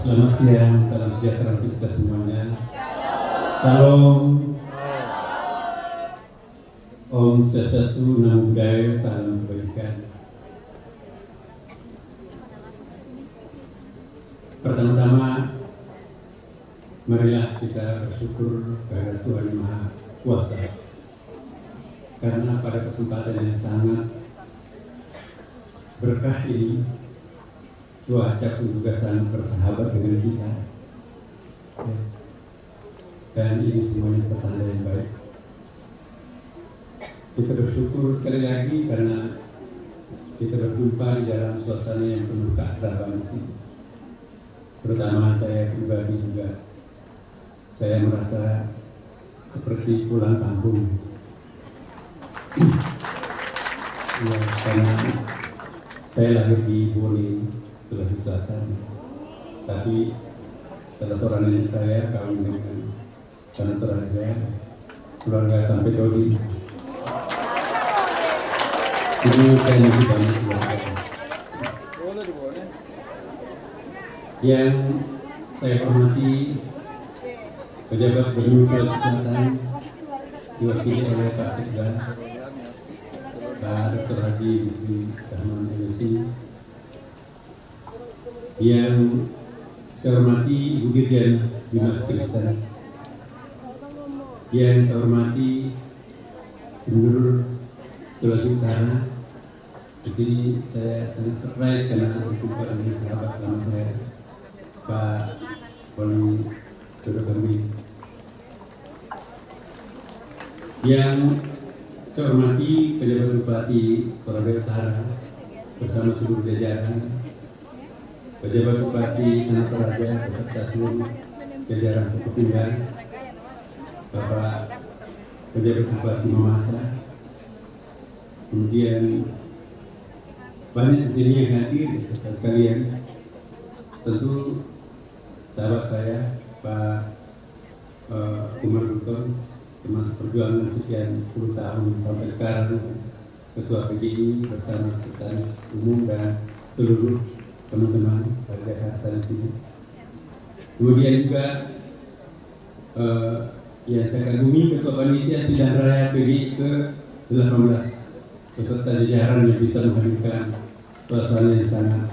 Selamat siang, salam sejahtera untuk kita semuanya. Salam. Om Swastiastu, Namo Buddhaya, salam kebajikan. Pertama-tama, marilah kita bersyukur kepada Tuhan Yang Maha Kuasa, karena pada kesempatan yang sangat berkah ini, cuaca pun juga sangat bersahabat dengan kita, dan ini semuanya pertanda yang baik. Kita bersyukur sekali lagi karena kita berjumpa di dalam suasana yang penuh keakraban di sini. Terutama saya pribadi juga, saya merasa seperti pulang kampung. Ya, karena saya lahir di Bone, Sulawesi Selatan, tapi salah seorang nenek saya kawin dengan Tanah Toraja, keluarga sampai Dodi. Ini saya masih banyak keluarga. Yang saya hormati pejabat Gubernur Sulawesi Selatan diwakili oleh Pak Sekda, Pak Dr. Haji Rahman MSI. Yang saya hormati Ibu Dirjen Dimas Kristen. Yang saya hormati Gubernur Sulawesi Utara. Di sini saya sangat surprise karena berjumpa dengan sahabat lama saya, Pak Poni Dodokambi. Yang saya hormati pejabat Bupati Toraja Utara bersama seluruh jajaran, pejabat Bupati Tanah Toraja beserta seluruh jajaran Pemimpinan, Bapak pejabat Bupati Mamasa, kemudian banyak di sini yang hadir sekalian. Tentu sahabat saya Pak Umar Buton, teman perjuangan sekian puluh tahun sampai sekarang, Ketua PGI bersama Sekretaris Umum dan seluruh teman-teman dari Jakarta di sini. Kemudian juga yang saya kagumi Ketua Panitia Sidang Raya PGI ke-18 beserta jajaran yang bisa menghadirkan suasana yang sangat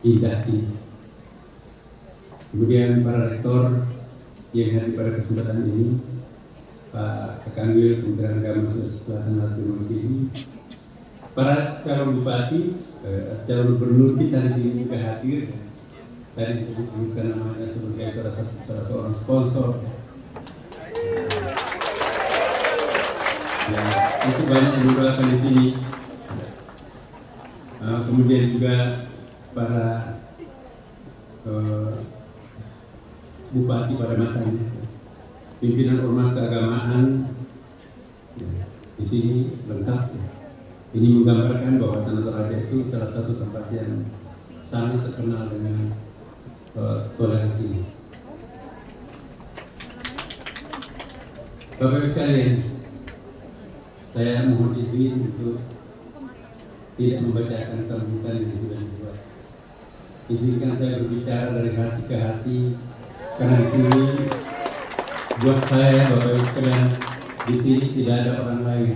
indah ini. Kemudian para rektor yang hadir pada kesempatan ini, Pak Kanwil Kementerian Agama Sulawesi Selatan Natuna ini, para calon bupati, calon gubernur kita di sini juga hadir. Tadi disebutkan namanya sebagai salah seorang sponsor. Ya, itu banyak yang didoakan di sini. Kemudian juga para bupati pada masanya, pimpinan ormas keagamaan di sini lengkap. Ini menggambarkan bahwa Tanah Toraja itu salah satu tempat yang sangat terkenal dengan toleransi. Bapak Ibu sekalian, saya mohon izin untuk tidak membacakan sambutan yang sudah dibuat. Izinkan saya berbicara dari hati ke hati, karena di sini buat saya, Bapak Ibu sekalian, di sini tidak ada orang lain.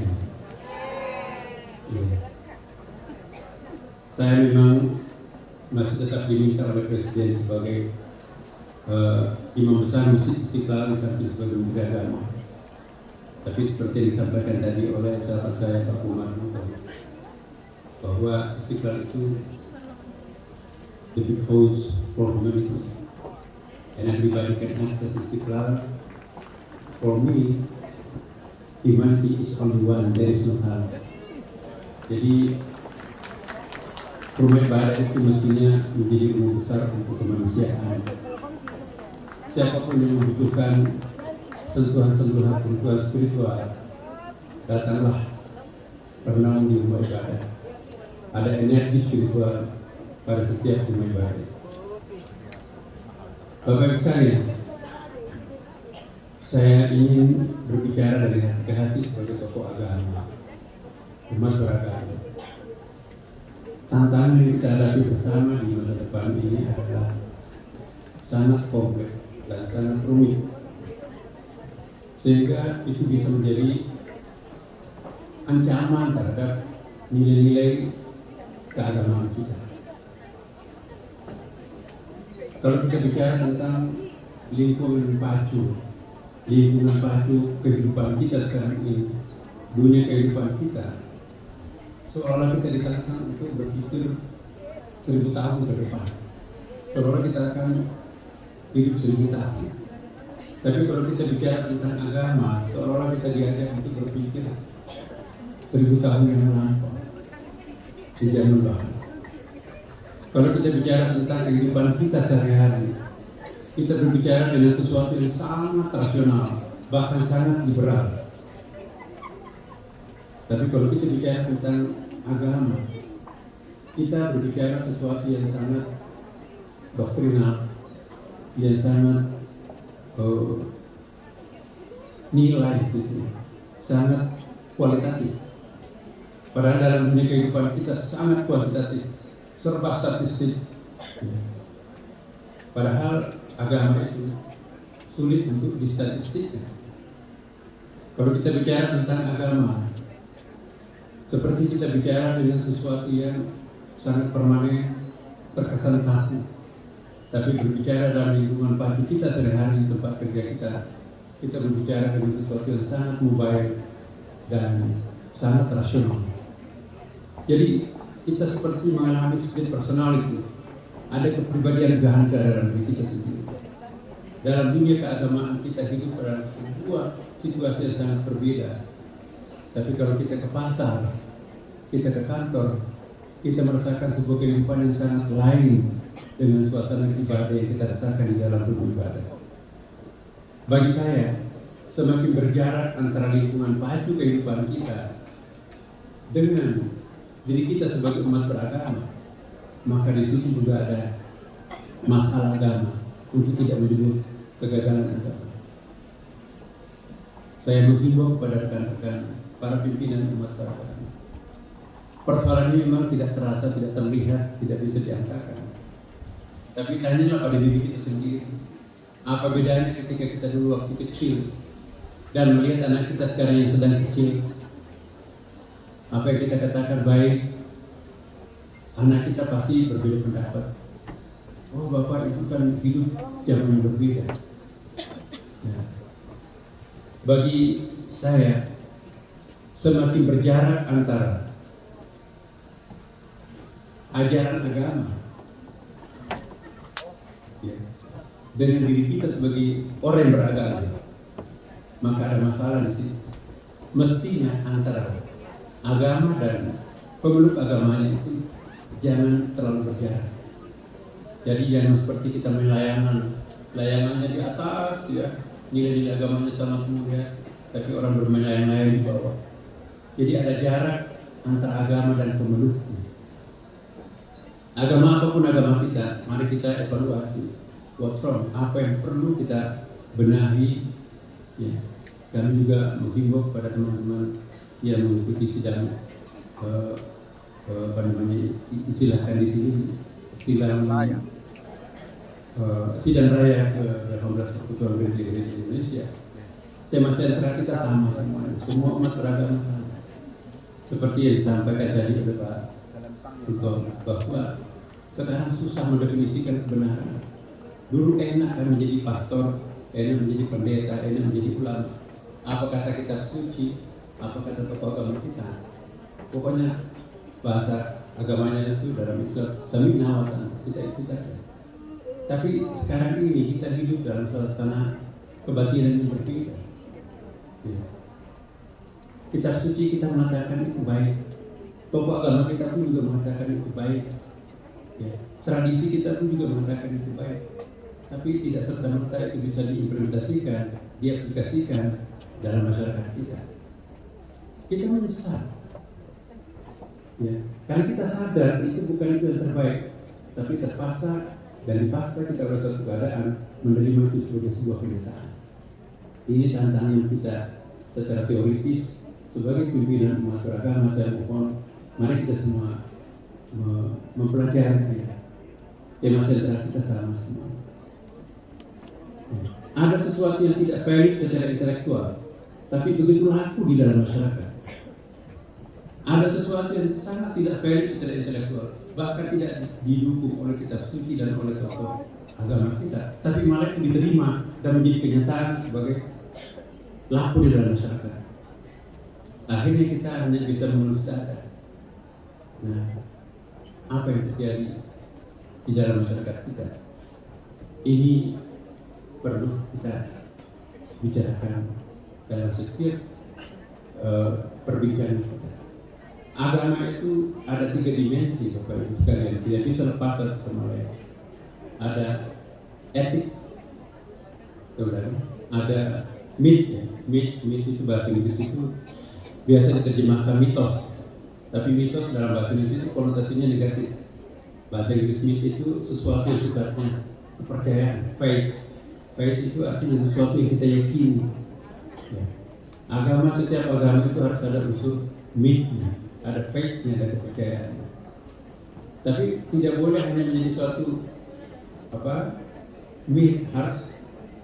Saya memang masih tetap diminta oleh Presiden sebagai imam besar Masjid Istiqlal sebagai menteri agama. Tapi seperti yang disampaikan tadi oleh sahabat saya Pak Umar, bahwa Istiqlal itu the big house for humanity, and everybody can access Istiqlal. For me, humanity is only one, there is no other. Jadi rumah ibadah itu mestinya menjadi rumah besar untuk kemanusiaan. Siapapun yang membutuhkan sentuhan-sentuhan kebutuhan spiritual, datanglah bernaung di rumah ibadah. Ada energi spiritual pada setiap rumah ibadah. Bapak sekalian, saya ingin berbicara dari hati ke hati sebagai tokoh agama, umat beragama. Tantangan yang kita hadapi bersama di masa depan ini adalah sangat kompleks dan sangat rumit, sehingga itu bisa menjadi ancaman terhadap nilai-nilai keagamaan kita. Kalau kita bicara tentang lingkungan pacu kehidupan kita sekarang ini, dunia kehidupan kita, seolah kita dikatakan untuk berpikir 1000 tahun ke depan, seolah kita akan hidup 1000 tahun. Tapi kalau kita bicara tentang agama, seolah kita diajak untuk berpikir 1000 tahun yang lampau di zaman bahkan. Kalau kita bicara tentang kehidupan kita sehari-hari, kita berbicara dengan sesuatu yang sangat rasional, bahkan sangat liberal. Tapi kalau kita bicara tentang agama, kita berbicara sesuatu yang sangat doktrinal, yang sangat nilai itu, sangat kualitatif. Padahal dalam dunia kehidupan kita sangat kuantitatif, serba statistik. Padahal agama itu sulit untuk distatistikkan. Kalau kita bicara tentang agama, seperti kita bicara dengan sesuatu yang sangat permanen, terkesan kaku. Tapi berbicara dalam lingkungan pacu kita sehari-hari di tempat kerja kita berbicara dengan sesuatu yang sangat mobile dan sangat rasional. Jadi kita seperti mengalami split personality, ada kepribadian ganda dalam diri kita sendiri. Dalam dunia keagamaan kita hidup dalam sebuah situasi yang sangat berbeda. Tapi kalau kita ke pasar, kita ke kantor, kita merasakan sebuah kehidupan yang sangat lain dengan suasana ibadah yang kita rasakan di dalam beribadah. Bagi saya, semakin berjarak antara lingkungan pacu kehidupan kita dengan diri kita sebagai umat beragama, maka di situ juga ada masalah agama untuk tidak menyebut kegagalan agama. Saya menghimbau kepada rekan-rekan para pimpinan umat beragama. Persoalan ini memang tidak terasa, tidak terlihat, tidak bisa diangkat. Tapi tanyalah pada diri kita sendiri, apa bedanya ketika kita dulu waktu kecil dan melihat anak kita sekarang yang sedang kecil. Apa yang kita katakan baik, anak kita pasti berbeda pendapat. Oh, Bapak itu kan hidup zaman yang berbeda. Ya. Bagi saya, semakin berjarak antara ajaran agama dengan diri kita sebagai orang yang beragama, maka ada masalah di situ. Mestinya antara agama dan pemeluk agamanya itu jangan terlalu berjarak. Jadi jangan seperti kita layangannya di atas, ya, nilai-nilai agamanya sangat mulia, tapi orang bermain layang-layang di bawah. Jadi ada jarak antara agama dan pemeluknya. Agama apapun agama kita, mari kita evaluasi. What's wrong? Apa yang perlu kita benahi? Ya. Kami juga menghimbau kepada teman-teman yang mengikuti sidang istilahkan di sini sidang raya ke-18 Persekutuan Gereja Indonesia. Tema sentra kita sama semua umat beragama sama. Seperti yang disampaikan tadi oleh Pak Tutor, bahwa sekarang susah mendefinisikan kebenaran. Dulu enak kan menjadi pastor, enak menjadi pendeta, enak menjadi ulama. Apa kata kitab suci, apa kata tokoh agama kita. Pokoknya bahasa agamanya itu dalam Islam sami'na wa ta'na, tidak ikut aja. Tapi sekarang ini kita hidup dalam suasana kebatinan yang berbeda. Ya. Kitab suci kita mengatakan itu baik, tokoh agama kita pun juga mengatakan itu baik. Ya. Tradisi kita pun juga mengatakan itu baik. Tapi tidak serta-merta itu bisa diimplementasikan, diaplikasikan dalam masyarakat kita. Kita menyesal, ya, karena kita sadar itu bukan itu yang terbaik, tapi terpaksa dan dipaksa kita pada suatu keadaan menerima itu sebagai sebuah kenyataan. Ini tantangan kita secara teoritis sebagai pimpinan umat beragama. Saya mohon, mari kita semua mempelajari tema sentra kita sama semua. Ada sesuatu yang tidak valid secara intelektual, tapi begitu laku di dalam masyarakat. Ada sesuatu yang sangat tidak valid secara intelektual, bahkan tidak didukung oleh kitab suci dan oleh tokoh agama kita, tapi malah itu diterima dan menjadi kenyataan sebagai laku di dalam masyarakat. Akhirnya kita hanya bisa mengelus dada. Nah, apa yang terjadi di dalam masyarakat kita? Ini perlu kita bicarakan dalam setiap perbincangan kita. Agama itu ada 3 dimensi, Bapak Ibu sekalian, tidak bisa lepas satu sama lain. Ada etik, ada myth, ya. Myth itu bahasa Inggris itu biasa diterjemahkan mitos, tapi mitos dalam bahasa Inggris itu konotasinya negatif. Bahasa Inggris myth itu sesuatu yang sifatnya kepercayaan, faith. Faith itu artinya sesuatu yang kita yakini. Ya. Agama, setiap agama itu harus ada unsur myth-nya, ada faith-nya, ada kepercayaan. Tapi tidak boleh hanya menjadi suatu myth, harus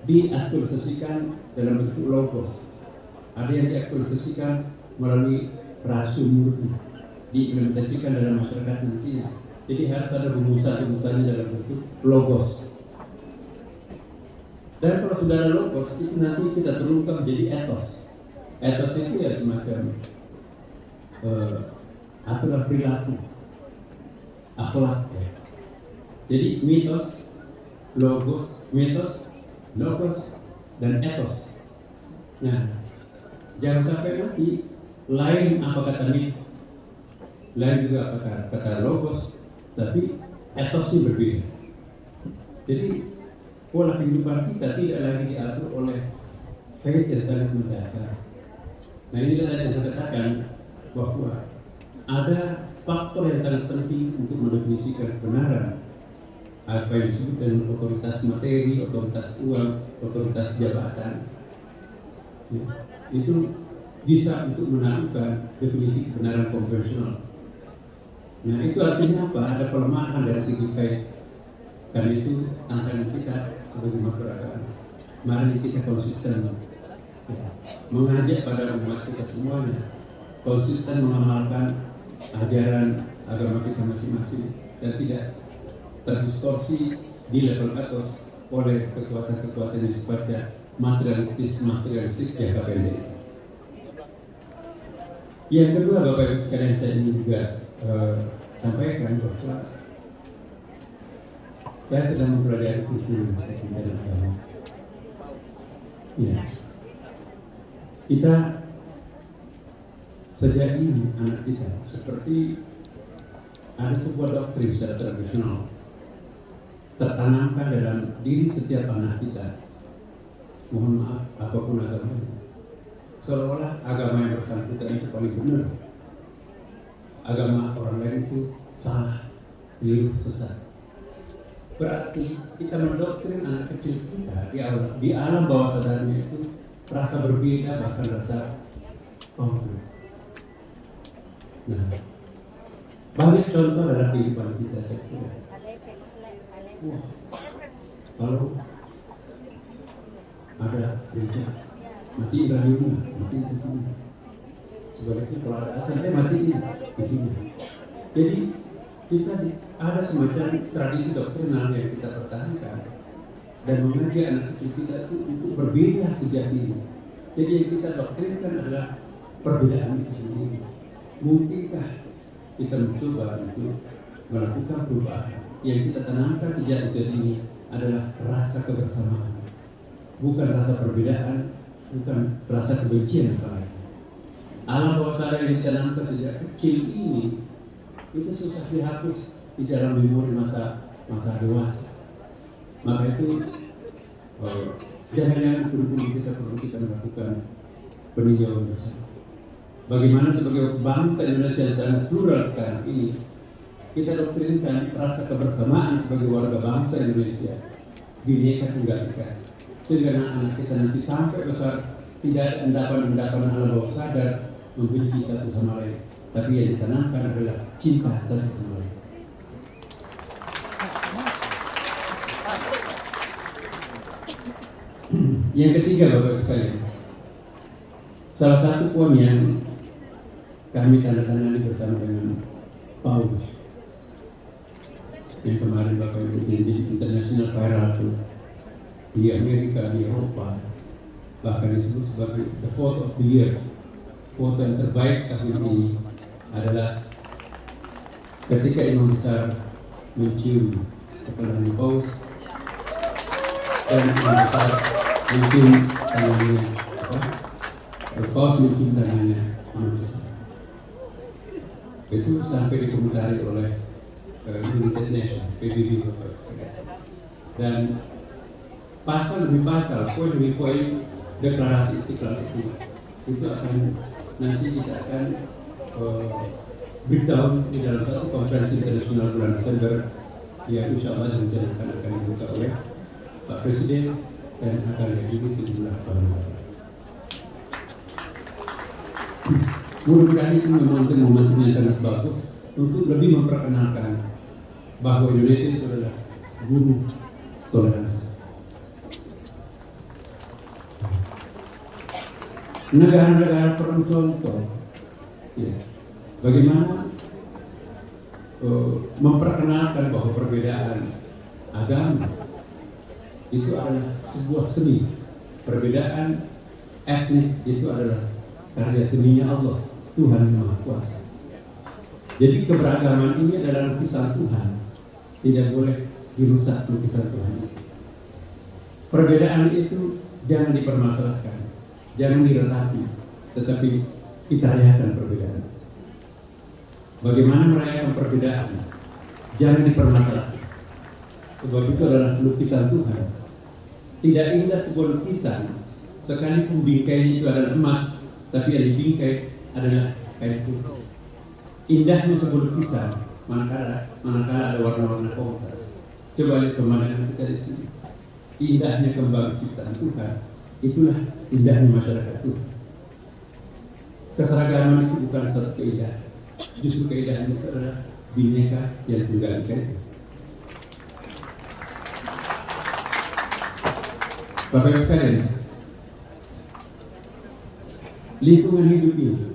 diaktualisasikan dalam bentuk logos. Ada yang diaktualisasikan melalui rasul murni, diimplementasikan dalam masyarakat nantinya. Jadi harus ada rumusan-rumusannya dalam bentuk logos. Dan kalau sudah ada logos, itu nanti kita terungkap menjadi etos. Etos itu ya semacam aturan perilaku, akhlak. Ya. Jadi mitos, logos, dan etos. Nah, jangan sampai nanti lain apa kata mit, lain juga apa kata logos, tapi etosnya berbeda. Jadi pola kehidupan kita tidak lagi diatur oleh faith yang sangat mendasar. Nah, inilah yang saya katakan bahwa ada faktor yang sangat penting untuk mendefinisikan kebenaran. Apa yang disebut dengan otoritas materi, otoritas uang, otoritas jabatan. Itu bisa untuk menaklukkan definisi kebenaran konvensional. Nah, itu artinya apa? Ada pelemahan dari segi faith. Karena itu tantangan kita sebagai masyarakat. Mari kita konsisten mengajak pada umat kita semuanya, konsisten mengamalkan ajaran agama kita masing-masing dan tidak terdistorsi di level atas oleh kekuatan-kekuatan yang sifatnya materialistik jangka pendek. Yang kedua, Bapak Ibu sekalian, saya ingin juga sampaikan bahwa saya sedang mempelajari kultur dalam agama. Ya, kita sejak ini anak kita seperti ada sebuah doktrin secara tradisional tertanamkan dalam diri setiap anak kita. Mohon maaf, apapun agamanya, seolah-olah agama yang bersangkutan itu paling benar, agama orang lain itu salah, keliru, sesat. Berarti kita mendoktrin anak kecil kita di alam bawah sadarnya itu rasa berbeda, bahkan rasa konflik. Nah, banyak contoh dalam kehidupan kita seksual. Kalau ada gereja, mati Ibrahim, mati itu. Sebaliknya kalau ada SMP, mati itu. Jadi kita ada semacam tradisi doktrinal yang kita pertahankan dan mengajak anak kecil kita itu untuk berbeda sejati. Jadi yang kita doktrinkan adalah perbedaan itu sendiri. Mungkinkah kita mencoba untuk melakukan perubahan? Yang kita tanamkan sejak usia dini adalah rasa kebersamaan, bukan rasa perbedaan, bukan rasa kebencian apalagi. Alam bawah sadar yang ditanamkan sejak kecil ini itu susah dihapus di dalam memori masa dewasa. Maka itu jangan perlu kita melakukan peninjauan bersama. Bagaimana sebagai bangsa Indonesia yang sangat plural sekarang ini, kita doktrinkan rasa kebersamaan sebagai warga bangsa Indonesia, Bhinneka Tunggal Ika, sehingga anak-anak kita nanti sampai besar tidak ada endapan-endapan alam bawah sadar membenci satu sama lain, tapi yang ditanamkan adalah cinta satu sama lain. Yang ketiga, Bapak sekalian, salah satu poin yang kami tanda tangani bersama dengan Paulus yang kemarin Bapak Ibu jadi international viral di Amerika, di Eropa, bahkan disebut sebagai the fourth of the year, foto yang terbaik tahun ini adalah ketika Imam Besar mencium kepala Paus dan Imam Besar mencium tangannya, Paus mencium tangannya Imam Besar. Itu sampai dikomentari oleh United Nations, PBB, dan pasal demi pasal, poin demi poin deklarasi Istiqlal itu akan nanti kita akan beritahu di dalam satu konferensi internasional bulan Desember yang insya Allah akan dibuka oleh Pak Presiden dan akan dihadiri sejumlah panglima. Mudah-mudahan itu momentum yang sangat bagus untuk lebih memperkenalkan bahwa Indonesia itu adalah guru toleransi. Negara-negara contoh, ya, bagaimana memperkenalkan bahwa perbedaan agama itu adalah sebuah seni, perbedaan etnik itu adalah karya seninya Allah, Tuhan yang Maha Kuasa. Jadi keberagaman ini adalah lukisan Tuhan, tidak boleh dirusak lukisan Tuhan. Perbedaan itu jangan dipermasalahkan, jangan diratapi, tetapi kita rayakan perbedaan. Bagaimana merayakan perbedaan? Jangan dipermasalahkan. Sebab itu adalah lukisan Tuhan. Tidak indah sebuah lukisan, sekalipun bingkainya itu adalah emas, tapi yang bingkai adalah kain putih. Indahnya sebuah lukisan, manakala ada warna-warna kontras. Coba lihat pemandangan kita di sini. Indahnya kembang ciptaan Tuhan, itulah indahnya masyarakat Tuhan. Keseragaman itu bukan suatu keindahan. Justru keindahan itu adalah Bhinneka yang Tunggal Ika. Bapak Ibu sekalian, lingkungan hidup ini,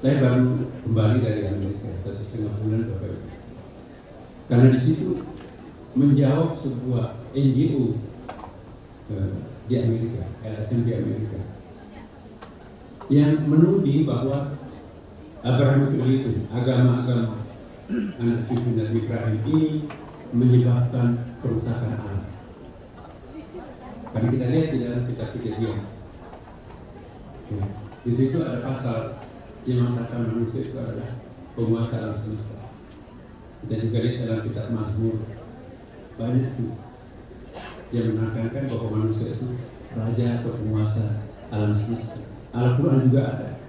saya baru kembali dari Amerika 1,5 bulan, Bapak Ibu. Karena di situ menjawab sebuah NGO di Amerika, LSM di Amerika, yang menuding bahwa Abraham itu agama-agama anak cucu Nabi Ibrahim ini menyebabkan kerusakan alam. Karena kita lihat di dalam kitab Kejadian, ya, di situ ada pasal yang mengatakan manusia itu adalah penguasa alam semesta. Kita juga lihat dalam kitab Mazmur, banyak tuh yang menekankan bahwa manusia itu raja atau penguasa alam semesta. Al-Quran juga ada.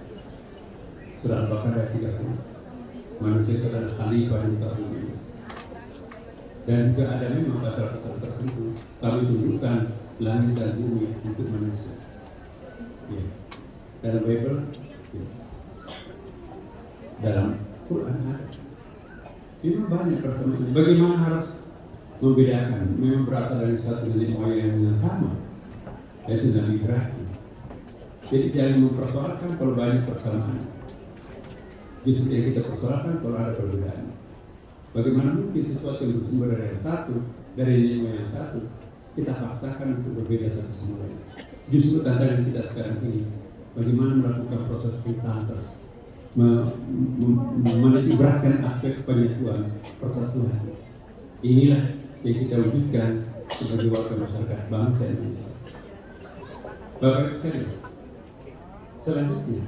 Surah Al-Baqarah 30. Manusia itu adalah khalifah di muka bumi. Dan juga ada memang pasal-pasal tertentu. Kami tunjukkan langit dan bumi untuk manusia. Ya. Dalam Bible, ya. Dalam Quran ada. Memang banyak persamaan. Bagaimana harus membedakan? Memang berasal dari satu nenek moyang yang sama, yaitu Nabi Ibrahim. Jadi jangan mempersoalkan kalau banyak persamaan. Justru yang kita persoalkan kalau ada perbedaan. Bagaimana mungkin sesuatu yang bersumber dari yang satu, dari nenek yang satu, kita paksakan untuk berbeda satu sama lain. Justru tantangan kita sekarang ini, bagaimana melakukan proses pentangan, menitikberatkan aspek penyatuan, persatuan. Inilah yang kita wujudkan sebagai warga masyarakat bangsa Indonesia. Bapak sekalian, selanjutnya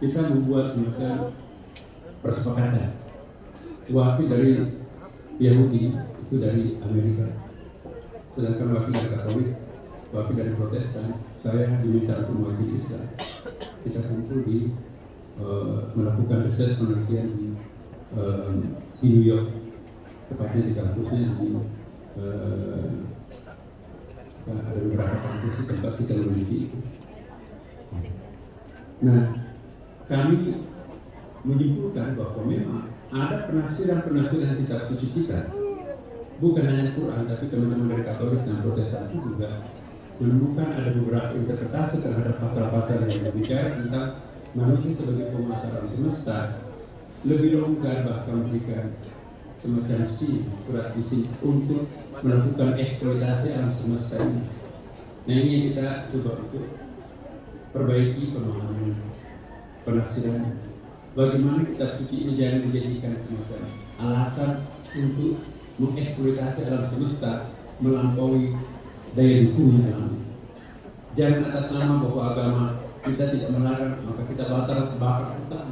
kita membuat semacam persepakatan. Wakil dari Yahudi itu dari Amerika, sedangkan wakil dari Katolik, wakil dari Protestan, saya diminta untuk mewakili Islam. Kita kumpul di melakukan riset penelitian di New York, tepatnya di kampusnya di ada beberapa kampus di tempat kita meneliti itu. Nah, kami menyimpulkan bahwa memang ada penafsiran kitab suci kita, bukan hanya Quran, tapi teman-teman dari Katolik dan Protestan itu juga menemukan ada beberapa interpretasi terhadap pasal-pasal yang berbicara tentang manusia sebagai penguasa alam semesta lebih longgar, bahkan memberikan semacam surat izin untuk melakukan eksploitasi alam semesta ini. Nah, ini kita coba untuk perbaiki pemahaman penafsiran. Bagaimana kitab suci ini jangan dijadikan semacam alasan untuk mengeksploitasi alam semesta melampaui daya dukungnya alam. Jangan atas nama bahwa agama kita tidak melarang, maka kita bakar hutan.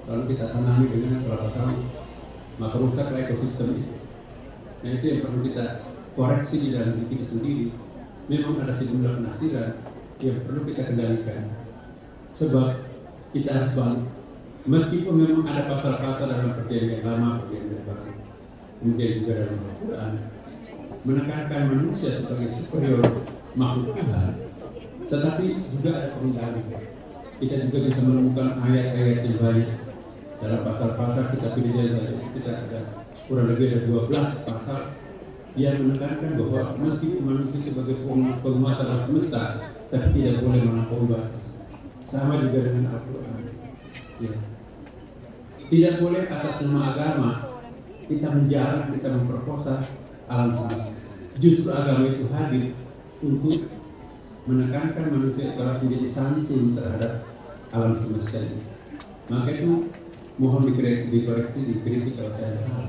Lalu kita tanami dengan kelapa sawit, maka rusaklah ekosistem itu. Nah, itu yang perlu kita koreksi di dalam diri kita sendiri. Memang ada sejumlah penafsiran yang perlu kita kendalikan. Sebab kita harus balik. Meskipun memang ada pasal-pasal dalam perjanjian lama, perjanjian baru, kemudian juga dalam Al-Quran menekankan manusia sebagai superior makhluk Tuhan, tetapi juga ada pengendali. Kita juga bisa menemukan ayat-ayat yang banyak dalam pasal-pasal kita pilih saja. Kita ada kurang lebih ada 12 pasal yang menekankan bahwa meskipun manusia sebagai penguasa alam semesta, tapi tidak boleh melampaui batas. Sama juga dengan Al-Quran. Ya. Tidak boleh atas nama agama kita menjarah, kita memperkosa alam semesta. Justru agama itu hadir untuk menekankan manusia itu harus menjadi santun terhadap alam semesta ini. Maka itu mohon dikoreksi, dikritik kalau saya salah.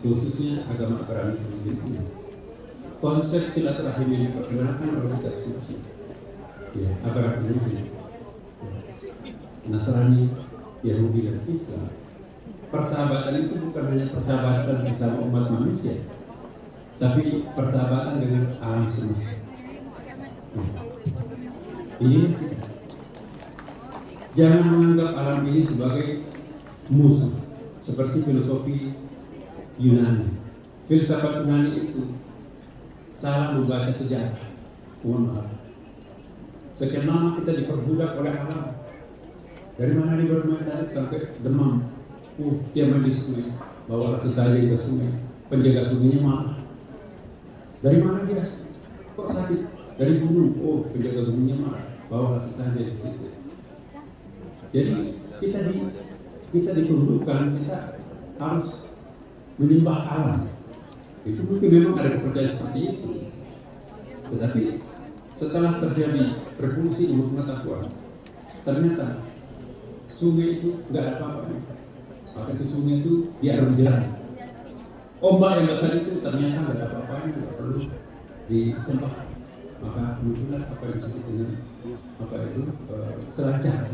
Khususnya agama Abraham ini. Konsep silaturahim ini diperkenalkan oleh kitab suci. Ya, Abraham ini. Nasrani, Yahudi dan Islam. Persahabatan itu bukan hanya persahabatan sesama umat manusia, tapi persahabatan dengan alam semesta. Ini jangan menganggap alam ini sebagai musuh, seperti filosofi Yunani. Filsafat Yunani itu salah membaca sejarah. Mohon maaf. Sekian lama kita diperbudak oleh alam. Dari mana dia bermain sampai demam. Dia main di sungai, bawa sesaji ke sungai. Penjaga sungainya marah. Dari mana dia? Kok sakit? Dari gunung. Penjaga gunungnya marah, bawa sesaji di situ. Jadi kita ditundukkan, kita harus menyembah alam. Itu mungkin memang ada kepercayaan seperti itu. Tetapi setelah terjadi revolusi ilmu pengetahuan, ternyata sungai itu nggak ada apa-apa. Maka itu sungai itu biar berjalan. Ombak yang besar itu ternyata nggak ada apa-apa, nggak perlu disembah. Maka muncullah apa yang disebut dengan apa itu selancar.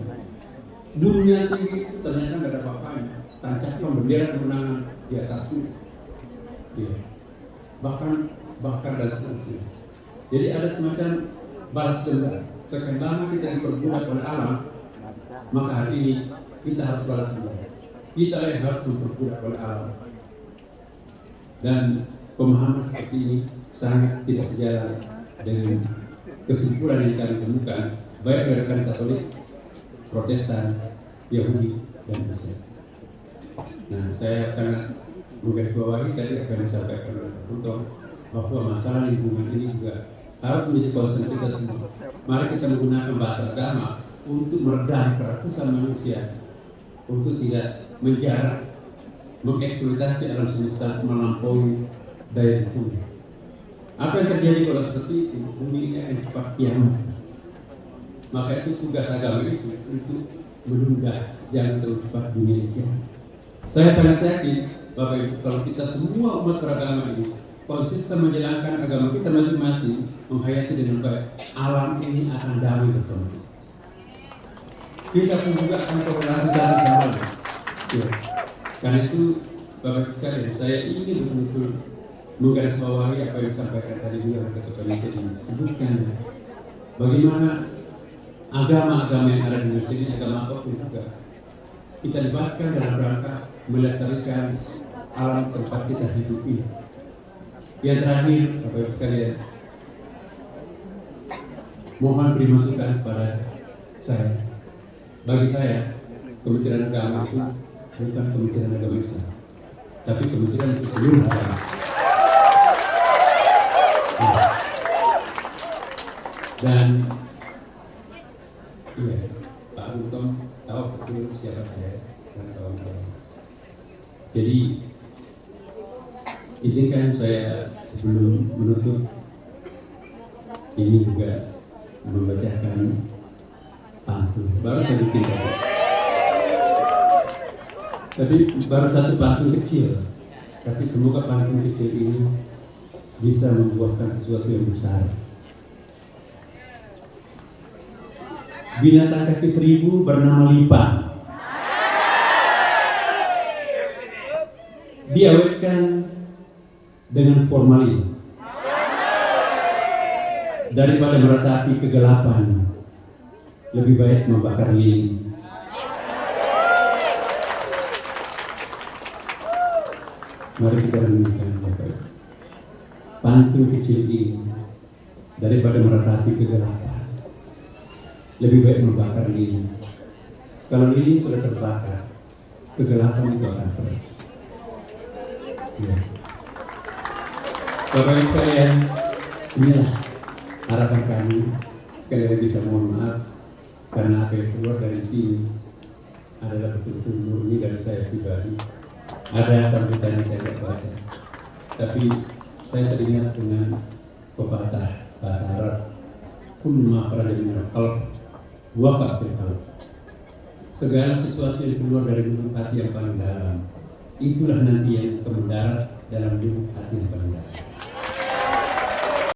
Dunia tinggi itu ternyata nggak ada apa-apanya. Tancaplah bendera kemenangan di atasnya. Ya. Bahkan bakar dan seterusnya. Jadi ada semacam balas dendam. Sekian lama kita diperbudak oleh alam, maka hari ini kita harus balas dendam. Kita yang harus memperbudak oleh alam. Dan pemahaman seperti ini sangat tidak sejalan dengan kesimpulan yang kami temukan, baik dari rekan Katolik, Protestan, Yahudi, dan Islam. Nah, saya sangat menggarisbawahi tadi apa yang disampaikan oleh Pak Puto, bahwa masalah lingkungan ini juga harus menjadi concern kita semua. Mari kita menggunakan bahasa agama untuk meredam kerakusan manusia, untuk tidak menjarah, mengeksploitasi alam semesta melampaui daya dukung. Apa yang terjadi kalau seperti itu? Bumi ini akan cepat kiamat. Maka itu tugas agama itu untuk menunda jangan terlalu cepat dunia ini. Saya sangat yakin Bapak Ibu, kalau kita semua umat beragama ini konsisten menjalankan agama kita masing-masing, menghayati dengan baik, alam ini akan damai bersama kita. Kita pun juga akan toleransi satu sama lain. Ya. Karena itu Bapak Ibu sekalian, saya ingin betul-betul menggarisbawahi apa yang disampaikan tadi juga oleh Ketua Komite disebutkan bagaimana agama-agama yang ada di Indonesia ini, agama apapun juga, kita libatkan dalam rangka melestarikan alam tempat kita hidup ini. Yang terakhir, Bapak Ibu sekalian, mohon beri masukan kepada saya. Bagi saya, Kementerian Agama itu bukan Kementerian Agama Islam, tapi Kementerian untuk seluruh agama. Dan iya, Pak Untung tahu betul siapa saya dan kawan-kawan. Jadi izinkan saya sebelum menutup ini juga membacakan pantun. Baru sedikit saja. Tapi baru satu pantun kecil. Tapi semoga pantun kecil ini bisa membuahkan sesuatu yang besar. Binatang kaki 1000 bernama Lipa. Diawetkan dengan formalin. Daripada meratapi kegelapan, lebih baik membakar lilin. Mari kita renungkan Bapak. Pantun kecil ini, daripada meratapi kegelapan, lebih baik membakar lilin. Kalau lilin sudah terbakar, kegelapan itu akan pergi. Ya. Bapak Ibu sekalian, inilah harapan kami. Sekali lagi saya mohon maaf karena apa yang keluar dari sini adalah betul-betul murni dari saya pribadi. Ada sambutan yang saya tidak baca, tapi saya teringat dengan pepatah bahasa Arab, "Kullu ma kharaja minal qalb waqa fil qalb." Segala sesuatu yang keluar dari lubuk hati yang paling dalam, itulah nanti yang akan mendarat dalam lubuk hati yang paling dalam.